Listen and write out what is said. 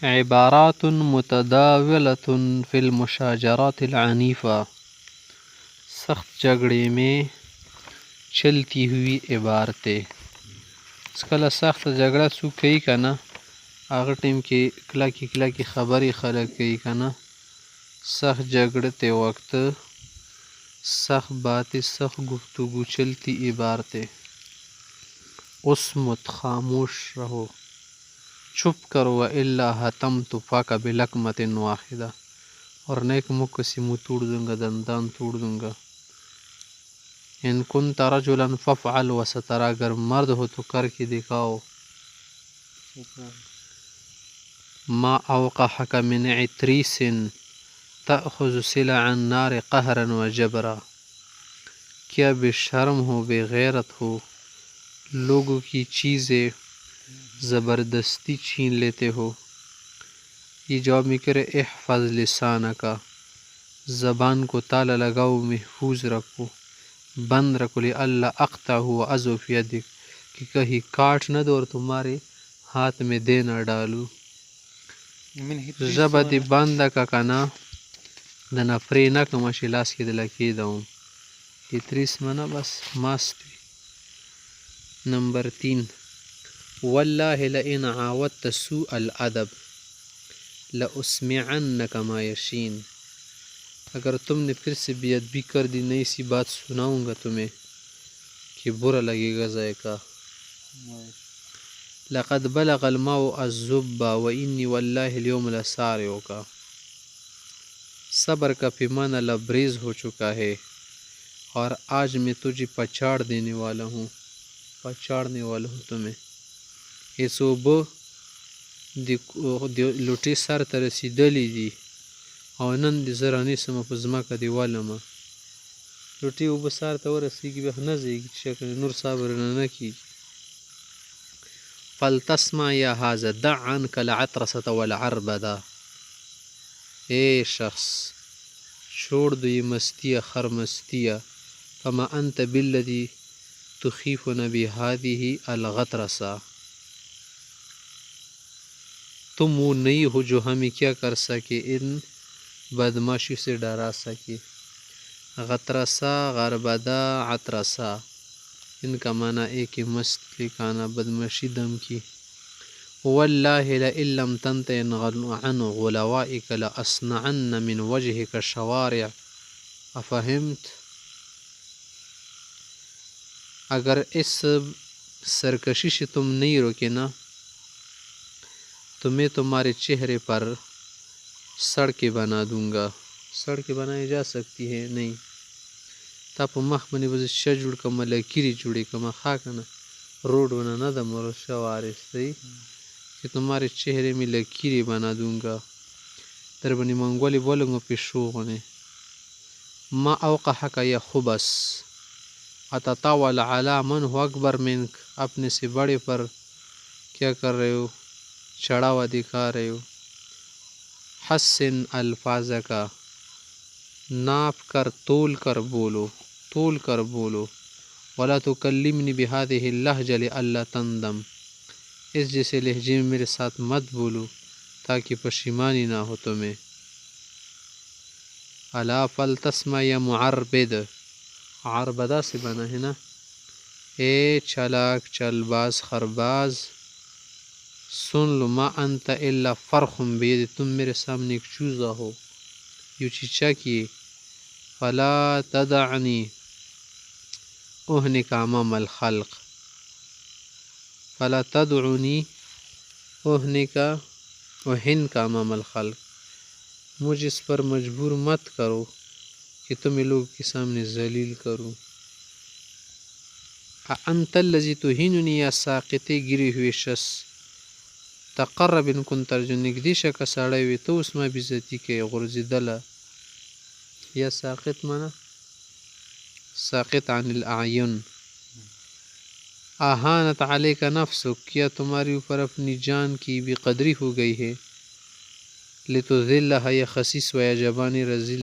عبارات متداولة في المشاجرات العنيفة، सख्त झगड़े में चलती हुई इबारतें. کله سخت جګړه څوک کوي که نه، هغه ټیم کې کلکې خبرې خلک کوي که نه. سخت جګړه تے وقت سخت باتیں سخت گفتگو چلتی عبارتیں. اسمت خاموش رہو، چپ کرو، والا حتمت فاک بلکمت واحدہ، اور نیک मुख से मुंह तोड़ दूंगा، दंदान तोड़ दूंगा. इन कुंत रजुला फफअल वसतरा، अगर मर्द हो तो करके दिखाओ. ما أوقحك من عتريس تأخذ سلع النار قهرا وجبرا، क्या बेशर्म हो, बेगैरत हो, लोगों की चीज़ें ज़बरदस्ती छीन लेते हो. ये जवाब में करे इहफज़ लिसाना का, ज़बान को ताला लगाओ, महफूज रखो, बंद रखो. अल्लाह अख्ता हुआ अज़ुफ़ यदिक, कि कहीं काट न दो और तुम्हारे हाथ में दे न डालू. ژبه دې بنده که کنه د نفرې نه کومه چې لاس کې دله کېدوم. اتریس منه بس ماست وي. نمبر 3 والله لئن عاودت سوء الادب لأسمعنك ما यशीन، अगर तुमने फिर से बेअदबी कर दी नई सी बात सुनाऊंगा तुम्हें कि बुरा लगेगा ज़ायका. लक़द बलग़ अलमाउ अज़्ज़ुब्बा व इन्नी वल्लाहि अल-यौम लसारिउका, सब्र का पैमाना लबरेज हो चुका है और आज मैं तुझे पछाड़ने वाला हूँ तुम्हें. इस ओबो लुټې سر ته رسېدلې دي او نن دې زه رانیسمه په ځمکه دې ولمه. لوټې اوبه سر ته ورسېږي بیا نه ځایږي چې شکل نور صبر نه کېږي. فلتسمع یا هذا دع عنك العطرسة والعربدة، اے شخص छोड़ दो ये मस्तिया खरमस्तिया. फमा अंत बिल्लदी तुखीफुना बिहादिही अलगतरसा, तुम वो नहीं हो जो हमें क्या कर सके इन बदमाशी से डरा सके. गतरसा गरबदा अतरसा, इनका माना एक ही मस्त लिखाना बदमाशी दम की. वल्लाहि लइन लम तंतहि अन गुलवाइक लअस्नअन्न मिन वजहिक शवारिअ अफहम्त, अगर इस सरकशी से तुम नहीं रोके ना तो मैं तुम्हारे चेहरे पर सड़कें बना दूंगा. सड़कें बनाई जा सकती है नहीं, تا په مخ باندې به زه شیشه جوړ کړم، لکیرې جوړې کړم، ښه که نه، روډ ونه نه दम और शवारे सही कि तुम्हारे चेहरे में लकीरें बना दूंगा. در باندې منګولې بولूंगा پیشو غونې. ما اوقحك या खुबस अततावल अला मन हो अकबर मिनक, अपने से बड़े पर क्या कर रहे हो, चढ़ावा दिखा रहे हो. हसन अल्फाज का, नाप कर तोल कर बोलो. वला तो कल्लिमनी बिहादिहि लहजा लिअल्ला तंदम, इस जैसे लहजे में मेरे साथ मत बोलो ताकि पशिमानी ना हो तुम्हें. अला फलतस्मा या मुअर्बिद, आरबदा से बना है ना. ए चलाक चलबाज खरबाज, सुन लो, मा अंत इल्ला फरखुम बियद, तुम मेरे सामने एक चूज़ा हो, यू चीचा किए. फला तदअनी उहनिक अमाम अलखल्क, फला तदउनी उहनिका उहिनका अमाम अलखल्क, मुझे इस पर मजबूर मत करो कि तुम्हें लोगों के सामने जलील करूँ. अंत लजी तुहिनुनी या साक़िते गिरे हुए शस तक़र्रब इन कुन तरजु, निगदी शका साड़े हुए तो उसमें बेइज्जती के गुर्जिदला. या साक़ित माना साक़ित अनिल आयुन. आहानत अलैका नफ्सुक, क्या तुम्हारे ऊपर अपनी जान की बेकदरी हो गई है. लितुज़िल्लहा या खसीस व या जबानी रज़ील